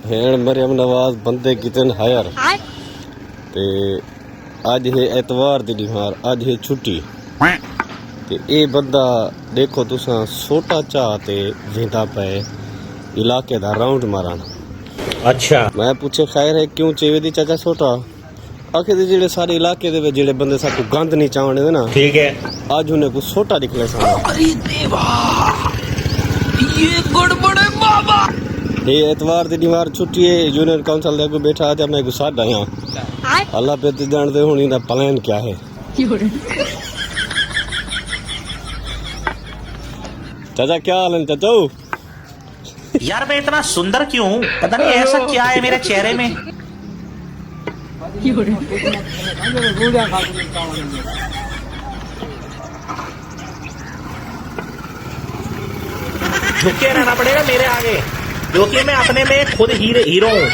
हैन मरियम नवाज बंदे कितन हायर ते अज है एतवार दी निहार अज है छुट्टी ते ये बंदा देखो तुसा सोटा चाह ते वेंदा पे इलाके दा राउंड मारन। अच्छा मैं पूछे खैर है क्यों चेवे दी चाचा सोटा आखे दे जेड़े सारे इलाके दे जेड़े बंदे सा को गंद नहीं चावने ना ठीक है। आज उन्हें को सोटा निकले सा। अरे देवा ये गड़बड़ है बाबा। ये एतवार दी निहार छुट्टी है यूनियन काउंसिल दे को बैठा आज मैं गुस्सा आया अल्लाह पे ते जान दे हुनी दा प्लान क्या है। चाचा क्या हाल है चाचा? यार मैं इतना सुंदर क्यों हूँ? पता नहीं ऐसा क्या है मेरे चेहरे में। झुके रहना पड़ेगा मेरे आगे क्योंकि मैं अपने में खुद हीरो हूँ।